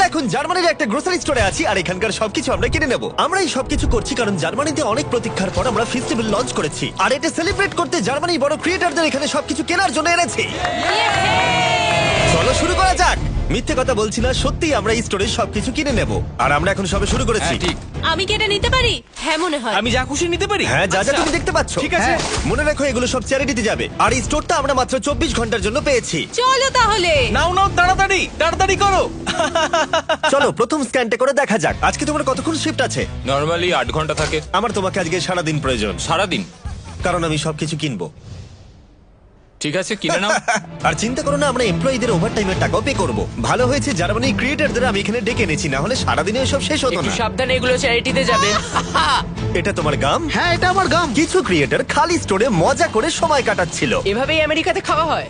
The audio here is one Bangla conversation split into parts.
আমরা এখন জার্মানির একটা গ্রোসারি স্টোরে আছি আর এখানকার সবকিছু আমরা কিনে নেব। আমরা এই সবকিছু করছি কারণ জার্মানিতে অনেক প্রতীক্ষার পর আমরা ফেস্টিভ্যাল লঞ্চ করেছি, আর এটা সেলিব্রেট করতে জার্মানির বড় ক্রিয়েটরদের এখানে সবকিছু কেনার জন্য এনেছি। চলো শুরু করা যাক। মিথ্যে কথা বলছি না, সত্যি আমরা এই স্টোরে সবকিছু কিনে নেব, আর আমরা এখন সবে শুরু করেছি। ঠিক। আমি কি এটা নিতে পারি? হ্যাঁ মনে হয়। আমি যা খুশি নিতে পারি? হ্যাঁ, যা যা আচ্ছা। তুমি দেখতে পাচ্ছ। ঠিক আছে। হ্যাঁ, মনে রাখো এগুলো সব চ্যারিটিতে যাবে, আর এই স্টোরটা আমরা মাত্র 24 ঘন্টার জন্য পেয়েছি। চলো তাহলে। নাও নাও, তাড়াতাড়ি তাড়াতাড়ি করো। চলো প্রথম স্ক্যানটা করে দেখা যাক। আজকে তোমার কতক্ষণ শিফট আছে? নরমালি 8 ঘন্টা থাকে। আমার তোমাকে আজকে সারাদিন প্রয়োজন, সারাদিন? কারণ আমি সবকিছু কিনবো। ঠিক আছে, কিনে নাও। আর চিন্তা করো না, আমরা এমপ্লয়ীদের ওভারটাইমের টাকাও পে করব। ভালো হয়েছে জার্মানির ক্রিয়েটরদের আমি এখানে ডেকে এনেছি, না হলে সারাদিনে এসব শেষ হতো একটু না। সাবধানে, এগুলো চ্যারিটিতে যাবে। এটা তোমার গাম? হ্যাঁ, এটা আমার গাম। কিছু ক্রিয়েটর খালি স্টোরে মজা করে সময় কাটাচ্ছিল। এভাবেই আমেরিকাতে খাওয়া হয়।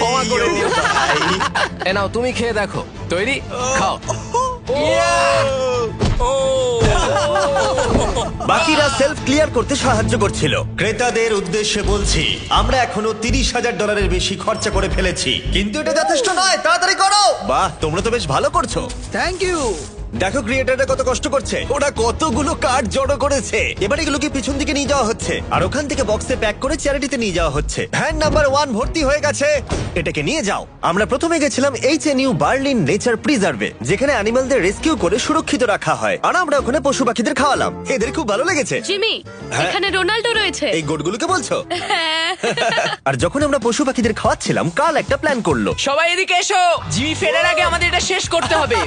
ক্ষমা করে দিও ভাই। এ নাও, তুমি খেয়ে দেখো। তৈরি? খাও। বাকিরা সেলফ ক্লিয়ার করতে সাহায্য করছিল। ক্রেতাদের উদ্দেশ্যে বলছি, আমরা এখনো $30,000 বেশি খরচা করে ফেলেছি, কিন্তু এটা যথেষ্ট নয়। তাড়াতাড়ি করো। বাহ, তোমরা তো বেশ ভালো করছো। Thank you. দেখো ক্রিয়েটাররা কত কষ্ট করছে, ওরা কতগুলো কার্ড জড়ো করেছে। এবার এগুলোকে পিছন দিকে নিয়ে যাওয়া হচ্ছে, আর ওখান থেকে বক্সে প্যাক করে চ্যারিটিতে নিয়ে যাওয়া হচ্ছে। ভ্যান নাম্বার 1 ভর্তি হয়ে গেছে, এটাকে নিয়ে যাও। আমরা প্রথমে গেছিলাম HNU বার্লিন নেচার প্রিজার্ভে, যেখানে অ্যানিমালদের রেস্কিউ করে সুরক্ষিত রাখা হয়, আর আমরা ওখানে পশু পাখিদের খাওয়ালাম। এদের খুব ভালো লেগেছে। জিমি, হ্যাঁ। এখানে রোনাল্ডো রয়েছে। এই গোটগুলোকে বলছো? আর যখন আমরা পশু পাখিদের খাওয়াচ্ছিলাম, কাল একটা প্ল্যান করলো। সবাই এদিকে এসো, জিমি ফেরার আগে আমাদের এটা শেষ করতে হবে।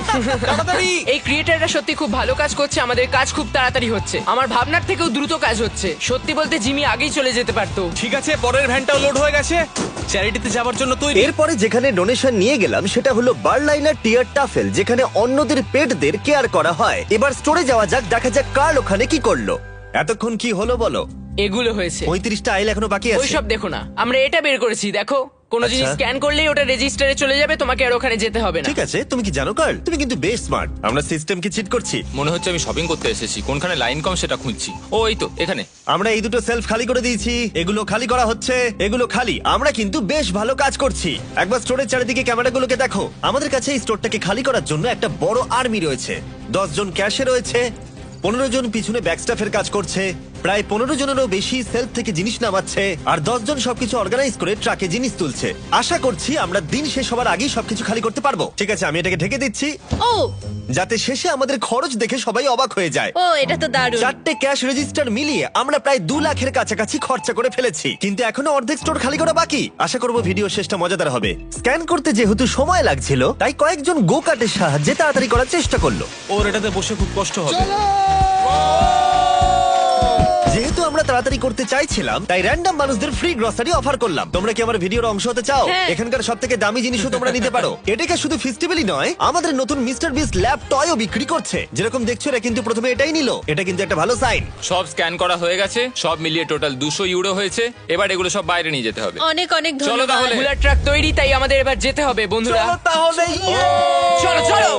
তাড়াতাড়ি। এই ক্রিয়েটাররা সত্যি খুব ভালো কাজ করছে, আমাদের কাজ খুব তাড়াতাড়ি হচ্ছে, আমার ভাবনার থেকেও দ্রুত কাজ হচ্ছে। সত্যি বলতে জিমি আগেই চলে যেতে পারতো। ঠিক আছে, পরের ভ্যানটাও লোড হয়ে গেছে, চ্যারিটিতে যাওয়ার জন্য তৈরি। এরপরে যেখানে ডোনেশন নিয়ে গেলাম সেটা হলো বার্লাইনার টিয়ার টাফেল, যেখানে অন্যদের পেটদের কেয়ার করা হয়। এবার স্টোরে যাওয়া যাক, দেখা যাক কার্ল ওখানে কি করলো। এতক্ষণ কি হলো বলো? এগুলো হয়েছে। 35টা আইল এখনো বাকি আছে। ওইসব দেখো না, আমরা এটা বের করেছি। দেখো, কোনো আচ্ছা। জিনিস স্ক্যান করলেই ওটা রেজিস্টারে চলে যাবে, তোমাকে আর ওখানে যেতে হবে না। ঠিক আছে, তুমি কি জানো কার্ল, তুমি কিন্তু বেশ স্মার্ট। আমরা সিস্টেম কি চিট করছি? মনে হচ্ছে আমি শপিং করতে এসেছি, কোনখানে লাইন কম সেটা খুঁজছি। ও এই তো এখানে। আমরা এই দুটো সেলফ খালি করে দিয়েছি, এগুলো খালি করা হচ্ছে, এগুলো খালি। আমরা কিন্তু বেশ ভালো কাজ করছি। একবার স্টোরের চারিদিকে ক্যামেরাগুলোকে দেখো। আমাদের কাছে এই স্টোরটাকে খালি করার জন্য একটা বড় আর্মি রয়েছে। 10 জন ক্যাশে রয়েছে, 15 জন পিছনে ব্যাকস্টাফের কাজ করছে, প্রায় 15 জনেরও বেশি সেলফ থেকে জিনিস নামাচ্ছে, আর 10 জন সবকিছু অর্গানাইজ করে ট্রাকে জিনিস তুলছে। আশা করছি আমরা দিন শেষ হবার আগেই সবকিছু খালি করতে পারবো। ঠিক আছে, আমি এটাকে ঢেকে দিচ্ছি, ও যাতে শেষে আমাদের খরচ দেখে সবাই অবাক হয়ে যায়। ও, এটা তো দারুণ। 4টে ক্যাশ রেজিস্টার মিলিয়ে আমরা প্রায় 2 লাখের কাছাকাছি খরচা করে ফেলেছি, কিন্তু এখনো অর্ধেক স্টোর খালি করা বাকি। আশা করব ভিডিও শেষটা মজাদার হবে। স্ক্যান করতে যেহেতু সময় লাগছিল, তাই কয়েকজন গো কার্টের সাহায্যে তাড়াতাড়ি করার চেষ্টা করলো। ওর এটাতে বসে খুব কষ্ট হবে। যেহেতু আমরা তাড়াতাড়ি করতে চাইছিলাম, তাই র্যান্ডম মানুষদের ফ্রি গ্রসারি অফার করলাম। তোমরা কি আমার ভিডিওর অংশ হতে চাও? হ্যাঁ। এখানকার সবথেকে দামি জিনিসও তোমরা নিতে পারো। এটাকে শুধু ফেস্টিভ্যালই নয়, আমাদের নতুন মিস্টার বিস্ট ল্যাব টয়ও বিক্রি করছে। যেরকম দেখছো, এরা কিন্তু প্রথমে এটাই নিল। এটা কিন্তু একটা ভালো সাইন। সব স্ক্যান করা হয়ে গেছে, সব মিলিয়ে টোটাল 200 ইউরো হয়েছে। এবার এগুলো সব বাইরে নিয়ে যেতে হবে। অনেক অনেক চলো ধন্যবাদ। তাহলে। বুলার ট্রাক তৈরি, তাই আমাদের এবার যেতে হবে বন্ধুরা। তাহলে চলো চলো।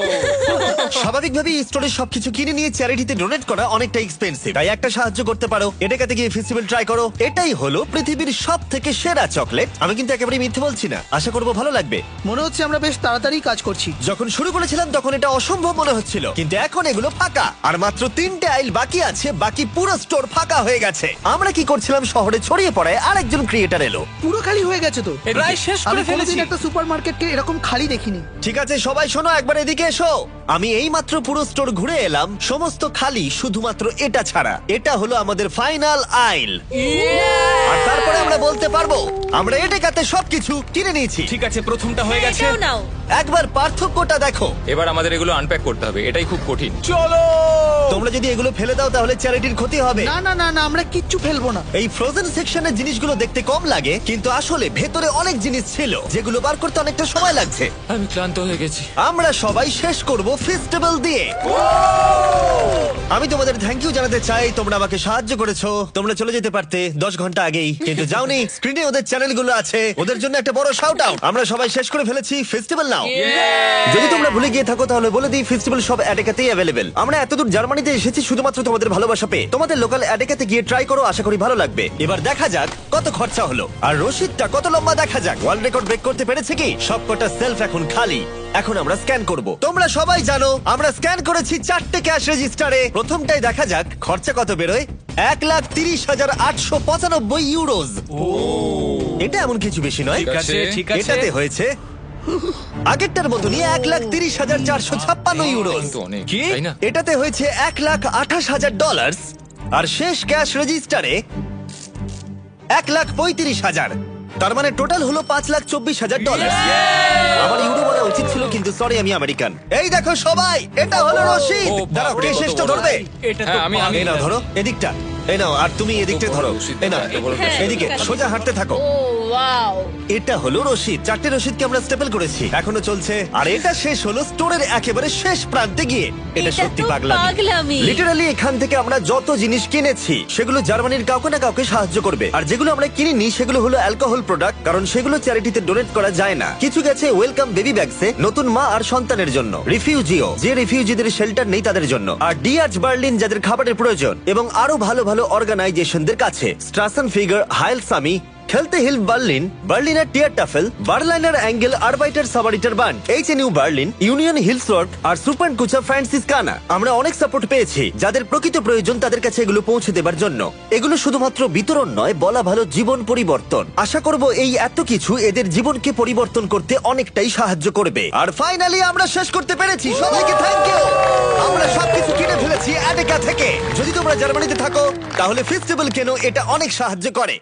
স্বাভাবিকভাবেই স্টোরে সবকিছু কিনে নিয়ে চ্যারিটিতে ডোনেট করা অনেকটা এক্সপেন্সিভ, তাই একটা সাহায্য করতে পারো। এটাকে গিয়ে ফেস্টিভ্যাল ট্রাই করো। এটাই হলো পৃথিবীর সবথেকে সেরা চকলেট। আমি কিন্তু একেবারে মিথ্যে বলছি না, আশা করবো ভালো লাগবে। মনে হচ্ছে আমরা বেশ তাড়াতাড়ি কাজ করছি। যখন শুরু করেছিলাম তখন এটা অসম্ভব মনে হচ্ছিল, কিন্তু এখন এগুলো ফাঁকা, আর মাত্র 3টে আইল বাকি আছে। বাকি পুরো স্টোর ফাঁকা হয়ে গেছে। আমরা কি করছিলাম, শহরে ছড়িয়ে পড়ায় আরেকজন ক্রিয়েটার এলো। পুরো খালি হয়ে গেছে তো। প্রায় শেষ আমি করে ফেলেছি। কোনোদিন একটা সুপারমার্কেটকে এরকম খালি দেখিনি। ঠিক আছে সবাই শোনো, একবার এদিকে এসো। আমি এই মাত্র পুরো স্টোর ঘুরে এলাম, সমস্ত খালি, শুধুমাত্র এটা ছাড়া। এটা হলো আমাদের ফাইনাল আইল, আর তারপরে আমরা বলতে পারবো আমরা এটাতে সবকিছু কিনে নিয়েছি। ঠিক আছে, প্রথমটা হয়ে গেছে। এটাও নাও। একবার পার্থক্যটা দেখো। এবার আমাদের এগুলো আনপ্যাক করতে হবে, এটাই খুব কঠিন। চলো, তোমরা যদি এগুলো ফেলে দাও তাহলে চ্যারিটির ক্ষতি হবে। না না না না, আমরা কিচ্ছু ফেলবো না। এই ফ্রোজেন সেকশনের জিনিসগুলো দেখতে কম লাগে, কিন্তু আসলে ভেতরে অনেক জিনিস ছিল যেগুলো বার করতে অনেকটা সময় লাগছে। আমি ক্লান্ত হয়ে গেছি। আমরা সবাই শেষ করব ফেস্টিভ্যাল দিয়ে। আমি তোমাদের থ্যাংক ইউ জানাতে চাই, তোমরা আমাকে সাহায্য করেছো। তোমরা চলে যেতে পারতে 10 ঘন্টা আগেই, কিন্তু যাওনি। স্ক্রিনে ওদের চ্যানেলগুলো আছে, ওদের জন্য একটা বড় শাউট আউট। আমরা সবাই শেষ করে ফেলেছি, ফেস্টিভ্যাল নাও। যদি তোমরা ভুলে গিয়ে থাকো তাহলে বলে দিই, ফেস্টিভ্যাল সব অ্যাডেকাতেই অ্যাভেলেবেল। আমরা এতদূর জার্মানিতে এসেছি শুধুমাত্র তোমাদের ভালোবাসা পেয়ে। তোমাদের লোকাল অ্যাডেকাতে গিয়ে ট্রাই করো, আশা করি ভালো লাগবে। এবার দেখা যাক কত খরচা হলো, আর রসিদটা কত লম্বা দেখা যাক। ওয়ার্ল্ড রেকর্ড ব্রেক করতে পেরেছে কি? সবকটা সেলফ এখন খালি। এখন আমরা স্ক্যান করব। তোমরা সবাই জানো আমরা স্ক্যান করেছি 4টে ক্যাশ রেজিস্টারে। প্রথমটাই দেখা যাক খরচা কত বেরোয়। 1,30,895 ইউরোজ। এটা এমন কিছু বেশি নয়। ঠিক আছে, ঠিক আছে। এটাতে হয়েছে আগেরটার মতনই 1,30,456 ইউরোজ। কিন্তু অনেক, কি? তাই না? এটাতে হয়েছে $1,28,000 আর শেষ ক্যাশ রেজিস্টারে 1,35,000। তার মানে টোটাল হলো $5,24,000। আমার ইউরো বলা উচিত ছিল, কিন্তু সরি, আমি আমেরিকান। এই দেখো সবাই, এটা হলো রশিদ। ও, দাঁড়াও, কে বাপরে, কত শেষটা বড়। ধরবে? হ্যাঁ, আমি এই নাও, ধরো এদিকটা। এই নাও, আর তুমি এদিকটা বড় ধরো। রশিদ, এই নাও, এত বড় রশিদ। এদিকে সোজা হাঁটতে থাকো। ও ওয়াও। এটা হলো রশিদ। 4টে রশিদকে আমরা স্টেপল করেছি, এখনো চলছে। আর এটা শেষ হলো স্টোরের একেবারে শেষ প্রান্তে গিয়ে। এটা এটা সত্যি তো পাগলামি। পাগলামি। লিটারালি এখান থেকে আমরা যত জিনিস কিনেছি সেগুলো জার্মানির কাউকে না কাউকে সাহায্য করবে। আর যেগুলো আমরা কিনিনি সেগুলো হলো অ্যালকোহল প্রোডাক্ট, কারণ সেগুলো চ্যারিটিতে ডোনেট করা যায় না। কিছু গেছে ওয়েলকাম বেবি ব্যাগসে, নতুন মা আর সন্তানের জন্য। রিফিউজিও, যে রিফিউজিদের শেল্টার নেই তাদের জন্য। আর ডিআর্চ বার্লিন, যাদের খাবারের প্রয়োজন। এবং আরো ভালো ভালো অর্গানাইজেশনদের কাছে স্ট্রাসেন ফিগার, হাইল সামি, খেলতে হিল Berlin, Berliner Tier Tafel, Berliner Angel, Arbeiter Samariter Bund, HNU Berlin, union Hilfswerk আর সুপার কুচা ফ্রান্সিসকানা। আমরা অনেক সাপোর্ট পেয়েছি। যাদের প্রকৃত প্রয়োজন তাদের কাছে এগুলো পৌঁছে দেবার জন্য। এগুলো শুধুমাত্র বিতরণ নয়, বলা ভালো জীবন পরিবর্তন। আশা করব এই এত কিছু এদের জীবনকে পরিবর্তন করতে অনেকটাই সাহায্য করবে। আর ফাইনালি আমরা শেষ করতে পেরেছি। সবাইকে থ্যাংক ইউ। আমরা সবকিছু কিনে ফেলেছি অ্যাডেকা থেকে। যদি তোমরা জার্মানিতে থাকো তাহলে ফেস্টিভ্যাল কেনো, এটা অনেক সাহায্য করে।